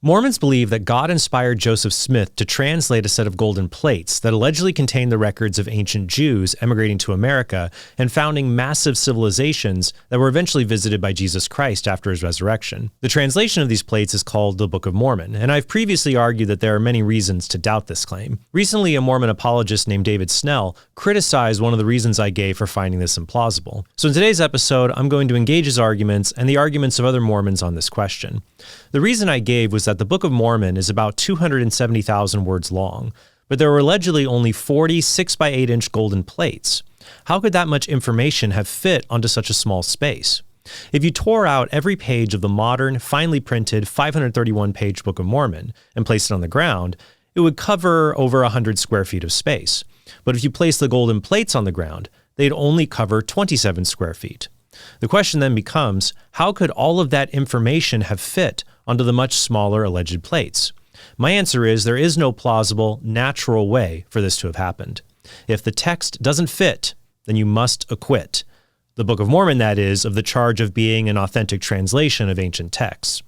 Mormons believe that God inspired Joseph Smith to translate a set of golden plates that allegedly contained the records of ancient Jews emigrating to America and founding massive civilizations that were eventually visited by Jesus Christ after his resurrection. The translation of these plates is called the Book of Mormon, and I've previously argued that there are many reasons to doubt this claim. Recently, a Mormon apologist named David Snell criticized one of the reasons I gave for finding this implausible. So in today's episode, I'm going to engage his arguments and the arguments of other Mormons on this question. The reason I gave was that the Book of Mormon is about 270,000 words long, but there were allegedly only 40 6x8-inch golden plates. How could that much information have fit onto such a small space? If you tore out every page of the modern, finely printed 531-page Book of Mormon and placed it on the ground, it would cover over 100 square feet of space. But if you place the golden plates on the ground, they'd only cover 27 square feet. The question then becomes, how could all of that information have fit onto the much smaller alleged plates? My answer is there is no plausible, natural way for this to have happened. If the text doesn't fit, then you must acquit. The Book of Mormon, that is, of the charge of being an authentic translation of ancient texts.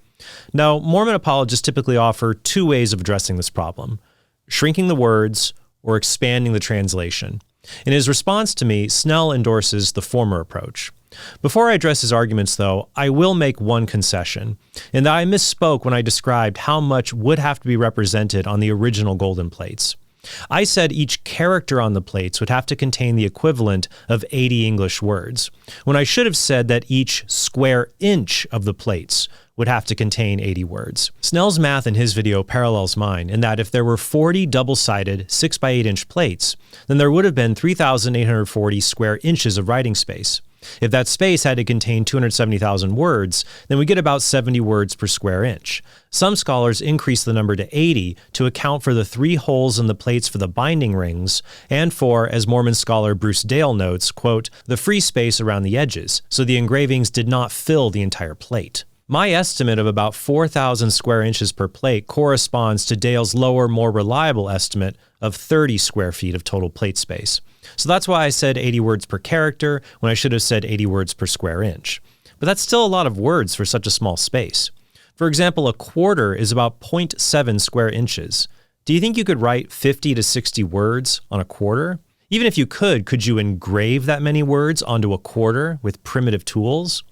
Now, Mormon apologists typically offer two ways of addressing this problem: shrinking the words or expanding the translation. In his response to me, Snell endorses the former approach. Before I address his arguments, though, I will make one concession, in that I misspoke when I described how much would have to be represented on the original golden plates. I said each character on the plates would have to contain the equivalent of 80 English words, when I should have said that each square inch of the plates would have to contain 80 words. Snell's math in his video parallels mine in that if there were 40 double-sided 6x8-inch plates, then there would have been 3,840 square inches of writing space. If that space had to contain 270,000 words, then we get about 70 words per square inch. Some scholars increase the number to 80 to account for the 3 holes in the plates for the binding rings and for, as Mormon scholar Bruce Dale notes, quote, the free space around the edges, so the engravings did not fill the entire plate. My estimate of about 4,000 square inches per plate corresponds to Dale's lower, more reliable estimate of 30 square feet of total plate space. So that's why I said 80 words per character when I should have said 80 words per square inch. But that's still a lot of words for such a small space. For example, a quarter is about 0.7 square inches. Do you think you could write 50 to 60 words on a quarter? Even if you could you engrave that many words onto a quarter with primitive tools?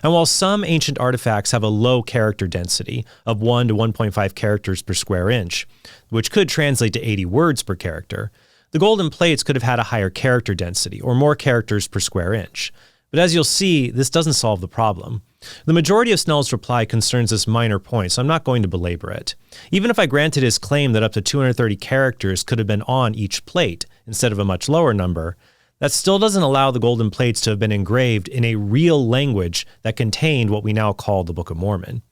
And while some ancient artifacts have a low character density of 1 to 1.5 characters per square inch, which could translate to 80 words per character, the golden plates could have had a higher character density, or more characters per square inch. But as you'll see, this doesn't solve the problem. The majority of Snell's reply concerns this minor point, so I'm not going to belabor it. Even if I granted his claim that up to 230 characters could have been on each plate instead of a much lower number, that still doesn't allow the golden plates to have been engraved in a real language that contained what we now call the Book of Mormon.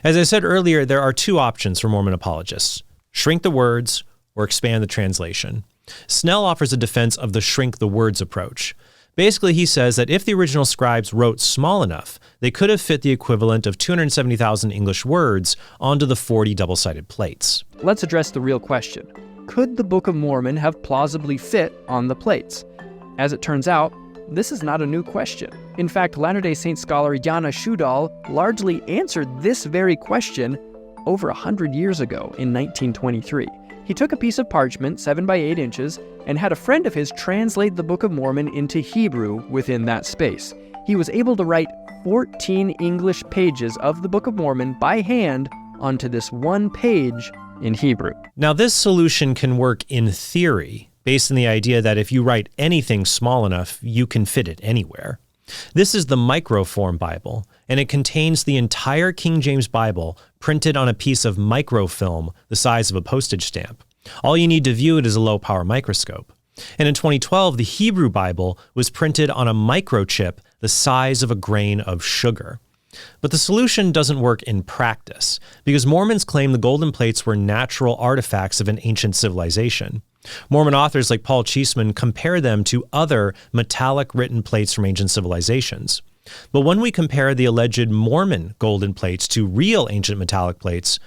As I said earlier, there are two options for Mormon apologists: shrink the words or expand the translation. Snell offers a defense of the shrink the words approach. Basically, he says that if the original scribes wrote small enough, they could have fit the equivalent of 270,000 English words onto the 40 double-sided plates. Let's address the real question. Could the Book of Mormon have plausibly fit on the plates? As it turns out, this is not a new question. In fact, Latter-day Saint scholar Yana Shudal largely answered this very question over 100 years ago in 1923. He took a piece of parchment 7 by 8 inches and had a friend of his translate the Book of Mormon into Hebrew within that space. He was able to write 14 English pages of the Book of Mormon by hand onto this one page in Hebrew. Now, this solution can work in theory, based on the idea that if you write anything small enough, you can fit it anywhere. This is the Microform Bible, and it contains the entire King James Bible printed on a piece of microfilm the size of a postage stamp. All you need to view it is a low-power microscope. And in 2012, the Hebrew Bible was printed on a microchip the size of a grain of sugar. But the solution doesn't work in practice, because Mormons claim the golden plates were natural artifacts of an ancient civilization. Mormon authors like Paul Cheesman compare them to other metallic written plates from ancient civilizations. But when we compare the alleged Mormon golden plates to real ancient metallic plates,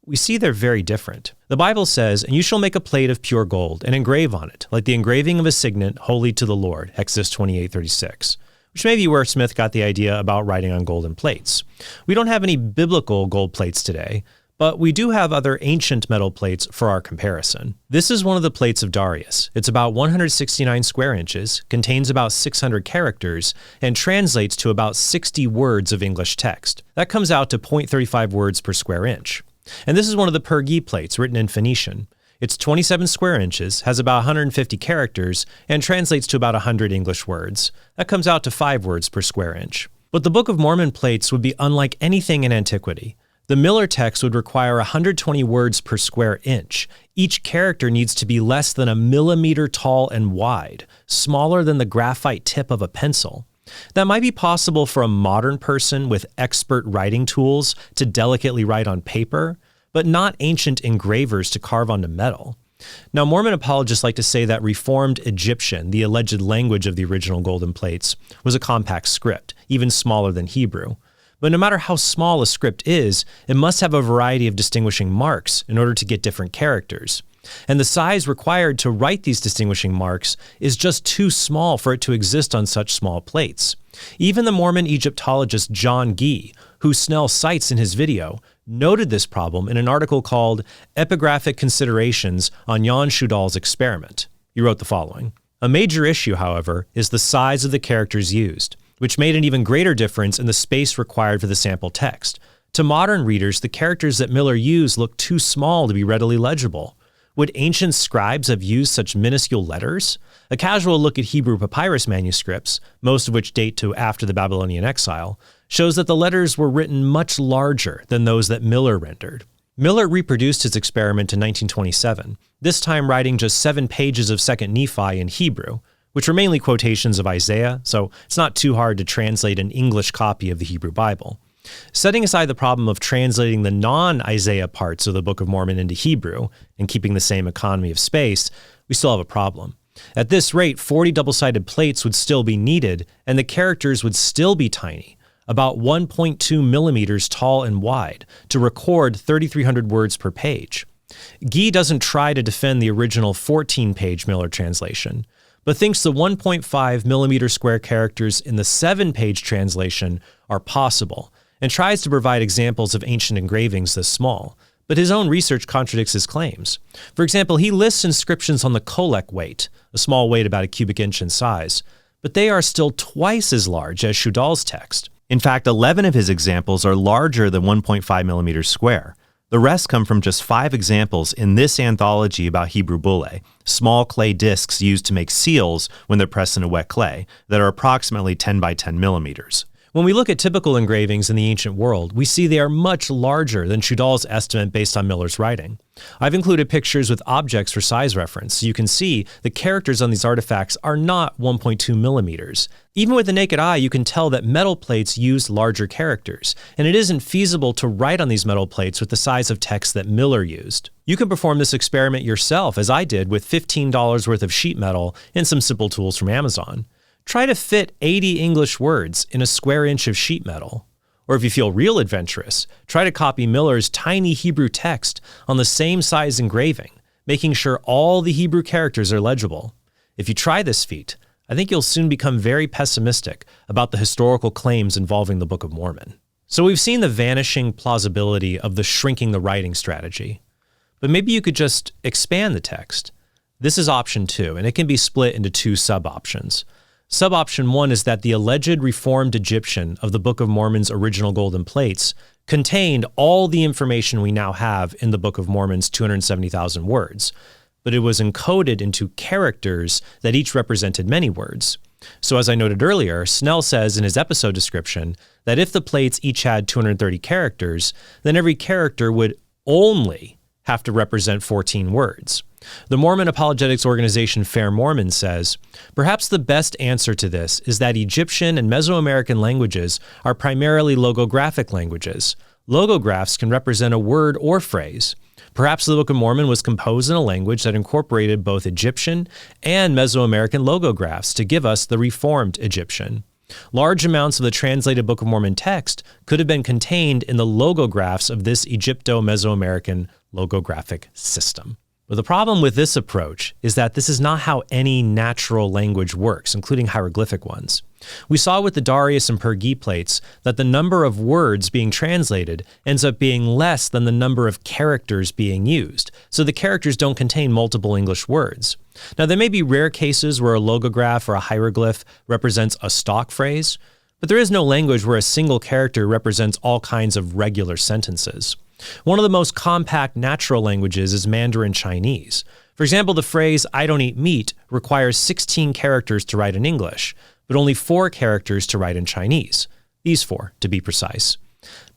we see they're very different. The Bible says, "And you shall make a plate of pure gold, and engrave on it, like the engraving of a signet, holy to the Lord," Exodus 28:36. Which may be where Smith got the idea about writing on golden plates. We don't have any biblical gold plates today, But we do have other ancient metal plates for our comparison. This is one of the plates of Darius. It's about 169 square inches, contains about 600 characters, and translates to about 60 words of English text. That comes out to 0.35 words per square inch. And this is one of the Pergae plates written in Phoenician. It's 27 square inches, has about 150 characters, and translates to about 100 English words. That comes out to 5 words per square inch. But the Book of Mormon plates would be unlike anything in antiquity. The Miller text would require 120 words per square inch. Each character needs to be less than a millimeter tall and wide, smaller than the graphite tip of a pencil. That might be possible for a modern person with expert writing tools to delicately write on paper, but not ancient engravers to carve onto metal. Now, Mormon apologists like to say that Reformed Egyptian, the alleged language of the original golden plates, was a compact script, even smaller than Hebrew. But no matter how small a script is, it must have a variety of distinguishing marks in order to get different characters. And the size required to write these distinguishing marks is just too small for it to exist on such small plates. Even the Mormon Egyptologist John Gee, who Snell cites in his video, noted this problem in an article called Epigraphic Considerations on Jan Schudahl's Experiment. He wrote the following: "A major issue, however, is the size of the characters used, which made an even greater difference in the space required for the sample text. To modern readers, the characters that Miller used look too small to be readily legible. Would ancient scribes have used such minuscule letters? A casual look at Hebrew papyrus manuscripts, most of which date to after the Babylonian exile, shows that the letters were written much larger than those that Miller rendered." Miller reproduced his experiment in 1927, this time writing just 7 pages of 2nd Nephi in Hebrew, which were mainly quotations of Isaiah, so it's not too hard to translate an English copy of the Hebrew Bible. Setting aside the problem of translating the non-Isaiah parts of the Book of Mormon into Hebrew and keeping the same economy of space, we still have a problem. At this rate, 40 double-sided plates would still be needed, and the characters would still be tiny, about 1.2 millimeters tall and wide, to record 3,300 words per page. Gee doesn't try to defend the original 14-page Miller translation, but thinks the 1.5 millimeter square characters in the 7-page translation are possible, and tries to provide examples of ancient engravings this small. But his own research contradicts his claims. For example, he lists inscriptions on the Kolek weight, a small weight about a cubic inch in size, but they are still twice as large as Schudahl's text. In fact, 11 of his examples are larger than 1.5 millimeters square. The rest come from just 5 examples in this anthology about Hebrew bullae, small clay discs used to make seals when they're pressed into wet clay, that are approximately 10 by 10 millimeters. When we look at typical engravings in the ancient world, we see they are much larger than Schudahl's estimate based on Miller's writing. I've included pictures with objects for size reference, so you can see the characters on these artifacts are not 1.2 millimeters. Even with the naked eye, you can tell that metal plates used larger characters, and it isn't feasible to write on these metal plates with the size of text that Miller used. You can perform this experiment yourself, as I did with $15 worth of sheet metal and some simple tools from Amazon. Try to fit 80 English words in a square inch of sheet metal. Or if you feel real adventurous, try to copy Miller's tiny Hebrew text on the same size engraving, making sure all the Hebrew characters are legible. If you try this feat, I think you'll soon become very pessimistic about the historical claims involving the Book of Mormon. So we've seen the vanishing plausibility of the shrinking the writing strategy. But maybe you could just expand the text. This is option 2, and it can be split into 2 sub-options. Sub-option 1 is that the alleged Reformed Egyptian of the Book of Mormon's original golden plates contained all the information we now have in the Book of Mormon's 270,000 words, but it was encoded into characters that each represented many words. So as I noted earlier, Snell says in his episode description that if the plates each had 230 characters, then every character would only have to represent 14 words. The Mormon apologetics organization Fair Mormon says, perhaps the best answer to this is that Egyptian and Mesoamerican languages are primarily logographic languages. Logographs can represent a word or phrase. Perhaps the Book of Mormon was composed in a language that incorporated both Egyptian and Mesoamerican logographs to give us the Reformed Egyptian. Large amounts of the translated Book of Mormon text could have been contained in the logographs of this Egypto-Mesoamerican logographic system. But the problem with this approach is that this is not how any natural language works, including hieroglyphic ones. We saw with the Darius and Pergee plates that the number of words being translated ends up being less than the number of characters being used, so the characters don't contain multiple English words. Now, there may be rare cases where a logograph or a hieroglyph represents a stock phrase, but there is no language where a single character represents all kinds of regular sentences. One of the most compact natural languages is Mandarin Chinese. For example, the phrase, "I don't eat meat," requires 16 characters to write in English, but only 4 characters to write in Chinese. These 4, to be precise.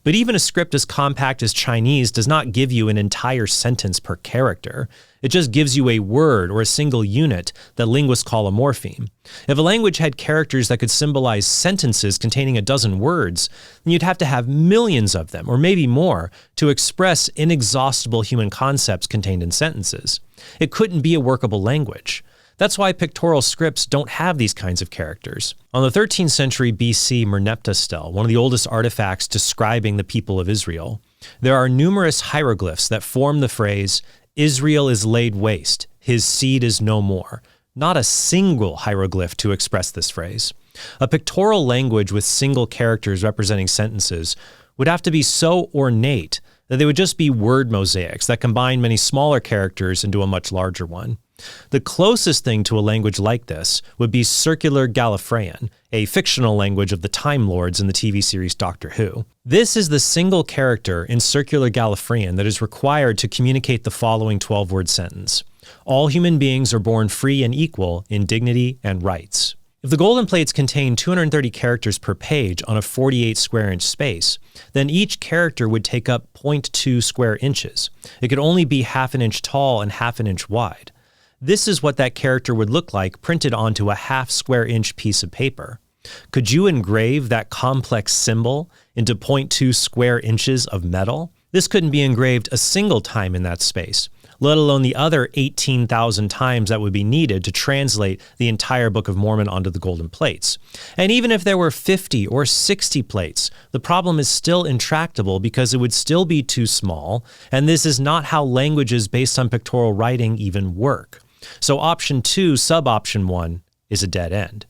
But even a script as compact as Chinese does not give you an entire sentence per character. It just gives you a word or a single unit that linguists call a morpheme. If a language had characters that could symbolize sentences containing a dozen words, then you'd have to have millions of them, or maybe more, to express inexhaustible human concepts contained in sentences. It couldn't be a workable language. That's why pictorial scripts don't have these kinds of characters. On the 13th century BC Merneptah stele, one of the oldest artifacts describing the people of Israel, there are numerous hieroglyphs that form the phrase, "Israel is laid waste, his seed is no more." Not a single hieroglyph to express this phrase. A pictorial language with single characters representing sentences would have to be so ornate that they would just be word mosaics that combine many smaller characters into a much larger one. The closest thing to a language like this would be Circular Gallifreyan, a fictional language of the Time Lords in the TV series Doctor Who. This is the single character in Circular Gallifreyan that is required to communicate the following 12-word sentence. All human beings are born free and equal in dignity and rights. If the golden plates contain 230 characters per page on a 48 square inch space, then each character would take up 0.2 square inches. It could only be half an inch tall and half an inch wide. This is what that character would look like printed onto a half square inch piece of paper. Could you engrave that complex symbol into 0.2 square inches of metal? This couldn't be engraved a single time in that space, let alone the other 18,000 times that would be needed to translate the entire Book of Mormon onto the golden plates. And even if there were 50 or 60 plates, the problem is still intractable because it would still be too small, and this is not how languages based on pictorial writing even work. So option 2, sub-option 1, is a dead end.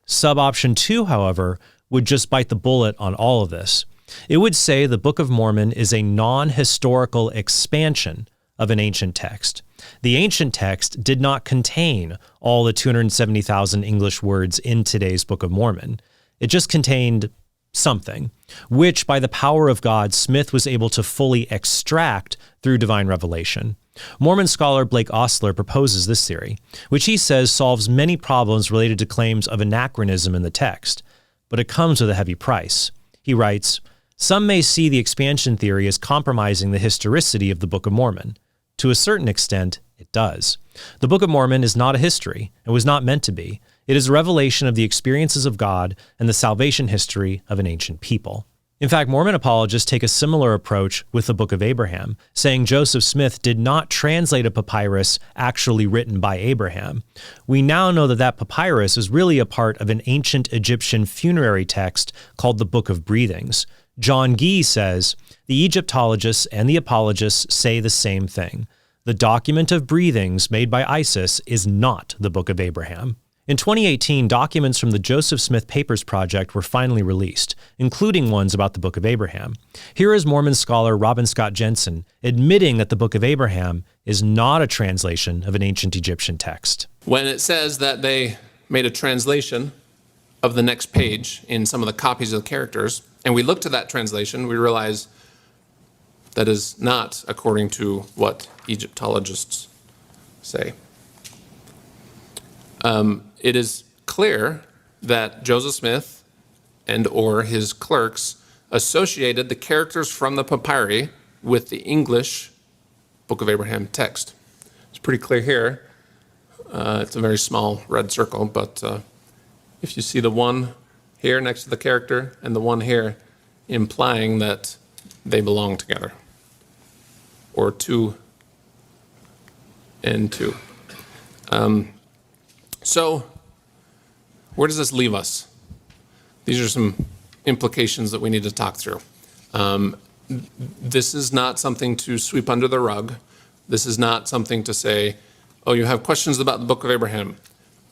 Sub-option 2, however, would just bite the bullet on all of this. It would say the Book of Mormon is a non-historical expansion of an ancient text. The ancient text did not contain all the 270,000 English words in today's Book of Mormon. It just contained something, which by the power of God, Smith was able to fully extract through divine revelation. Mormon scholar Blake Ostler proposes this theory, which he says solves many problems related to claims of anachronism in the text, but it comes with a heavy price. He writes, "Some may see the expansion theory as compromising the historicity of the Book of Mormon. To a certain extent, it does. The Book of Mormon is not a history and was not meant to be. It is a revelation of the experiences of God and the salvation history of an ancient people." In fact, Mormon apologists take a similar approach with the Book of Abraham, saying Joseph Smith did not translate a papyrus actually written by Abraham. We now know that that papyrus is really a part of an ancient Egyptian funerary text called the Book of Breathings. John Gee says, "The Egyptologists and the apologists say the same thing. The document of breathings made by Isis is not the Book of Abraham." In 2018, documents from the Joseph Smith Papers Project were finally released, including ones about the Book of Abraham. Here is Mormon scholar Robin Scott Jensen admitting that the Book of Abraham is not a translation of an ancient Egyptian text. When it says that they made a translation of the next page in some of the copies of the characters, and we look to that translation, we realize that is not according to what Egyptologists say. It is clear that Joseph Smith and or his clerks associated the characters from the papyri with the English Book of Abraham text. It's pretty clear here. It's a very small red circle, but if you see the one here next to the character and the one here, implying that they belong together, or 2 and 2. So where does this leave us? These are some implications that we need to talk through. This is not something to sweep under the rug. This is not something to say, oh, you have questions about the Book of Abraham.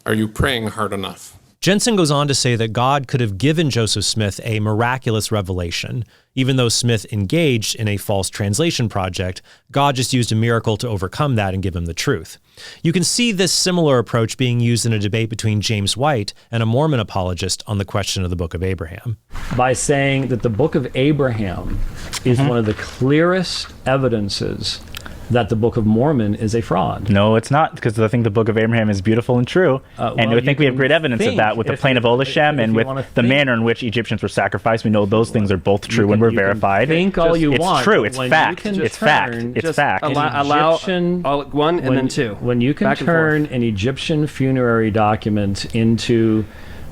Are you praying hard enough? Jensen goes on to say that God could have given Joseph Smith a miraculous revelation. Even though Smith engaged in a false translation project, God just used a miracle to overcome that and give him the truth. You can see this similar approach being used in a debate between James White and a Mormon apologist on the question of the Book of Abraham. By saying that the Book of Abraham is one of the clearest evidences that the Book of Mormon is a fraud. No, it's not, because I think the Book of Abraham is beautiful and true. And I think we have great evidence of that with the plain of Olashem and with the manner in which Egyptians were sacrificed. We know those things are both true and were verified. Think all you want. It's true. It's fact. It's fact. It's fact. Allow one and then two. When you can turn an Egyptian funerary document into...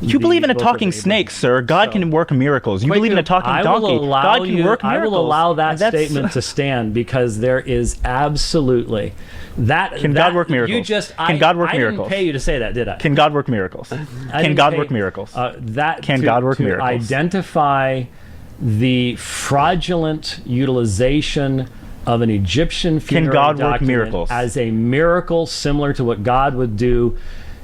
You believe in a talking snake, sir. God can work miracles. You believe in a talking donkey. God can work miracles. I will allow that statement to stand because there is absolutely that. Can God work miracles? Can God work miracles? I didn't pay you to say that, did I? Can God work miracles? Can God work miracles? Can God work miracles? Identify the fraudulent utilization of an Egyptian funerary document as a miracle similar to what God would do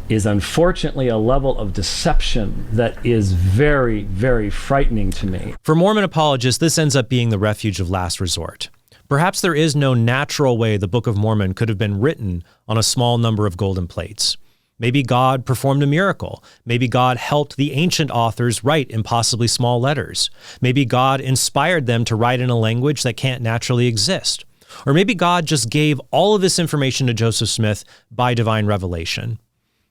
is unfortunately a level of deception that is very, very frightening to me. For Mormon apologists, this ends up being the refuge of last resort. Perhaps there is no natural way the Book of Mormon could have been written on a small number of golden plates. Maybe God performed a miracle. Maybe God helped the ancient authors write impossibly small letters. Maybe God inspired them to write in a language that can't naturally exist. Or maybe God just gave all of this information to Joseph Smith by divine revelation.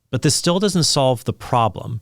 But this still doesn't solve the problem,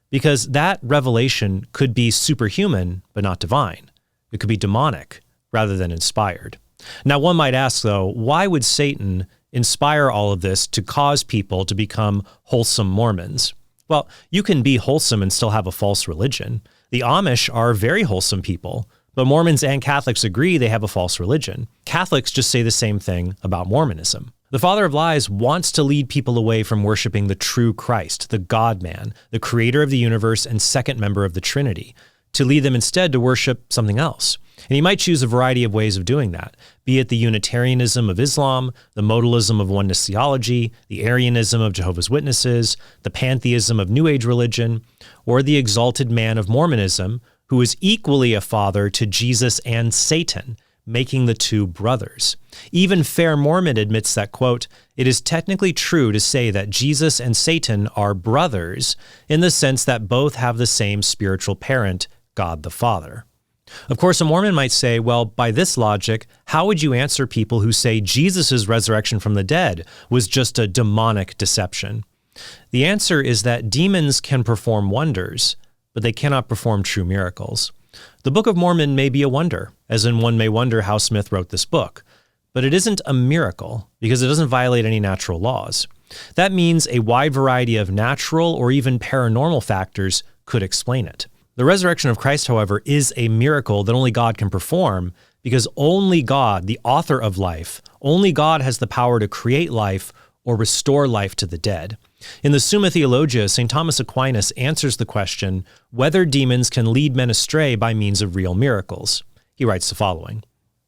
because that revelation could be superhuman, but not divine. It could be demonic rather than inspired. Now, one might ask, though, why would Satan inspire all of this to cause people to become wholesome Mormons? Well, you can be wholesome and still have a false religion. The Amish are very wholesome people, but Mormons and Catholics agree they have a false religion. Catholics just say the same thing about Mormonism. The father of lies wants to lead people away from worshiping the true Christ, the God-man, the creator of the universe and second member of the Trinity, to lead them instead to worship something else. And he might choose a variety of ways of doing that, be it the Unitarianism of Islam, the modalism of oneness theology, the Arianism of Jehovah's Witnesses, the pantheism of New Age religion, or the exalted man of Mormonism, who is equally a father to Jesus and Satan, making the two brothers. Even Fair Mormon admits that, quote, it is technically true to say that Jesus and Satan are brothers in the sense that both have the same spiritual parent, God the Father. Of course, a Mormon might say, well, by this logic, how would you answer people who say Jesus' resurrection from the dead was just a demonic deception? The answer is that demons can perform wonders, but they cannot perform true miracles. The Book of Mormon may be a wonder, as in one may wonder how Smith wrote this book, but it isn't a miracle because it doesn't violate any natural laws. That means a wide variety of natural or even paranormal factors could explain it. The resurrection of Christ, however, is a miracle that only God can perform because only God, the author of life, only God has the power to create life or restore life to the dead. In the Summa Theologia, St. Thomas Aquinas answers the question whether demons can lead men astray by means of real miracles. He writes the following: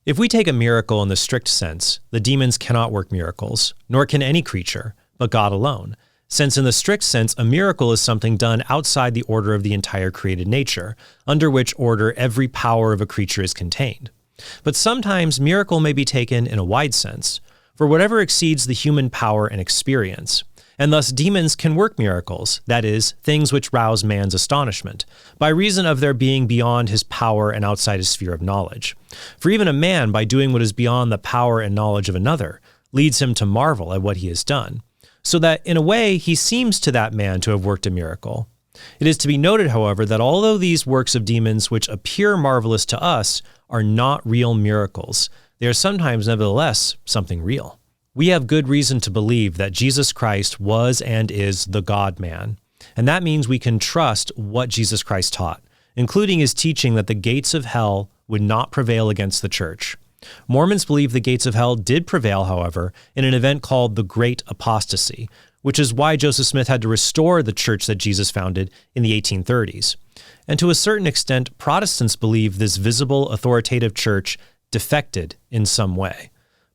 if we take a miracle in the strict sense, the demons cannot work miracles, nor can any creature, but God alone, since in the strict sense, a miracle is something done outside the order of the entire created nature, under which order every power of a creature is contained. But sometimes miracle may be taken in a wide sense, for whatever exceeds the human power and experience. And thus demons can work miracles, that is, things which rouse man's astonishment, by reason of their being beyond his power and outside his sphere of knowledge. For even a man, by doing what is beyond the power and knowledge of another, leads him to marvel at what he has done, so that in a way he seems to that man to have worked a miracle. It is to be noted, however, that although these works of demons which appear marvelous to us are not real miracles, they are sometimes nevertheless something real. We have good reason to believe that Jesus Christ was and is the God-man, and that means we can trust what Jesus Christ taught, including his teaching that the gates of hell would not prevail against the church. Mormons believe the gates of hell did prevail, however, in an event called the Great Apostasy, which is why Joseph Smith had to restore the church that Jesus founded in the 1830s. And to a certain extent, Protestants believe this visible authoritative church defected in some way.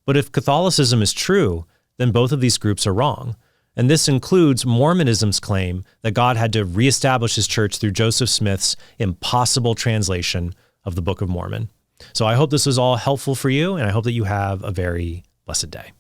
But if Catholicism is true, then both of these groups are wrong. And this includes Mormonism's claim that God had to reestablish his church through Joseph Smith's impossible translation of the Book of Mormon. So I hope this was all helpful for you, and I hope that you have a very blessed day.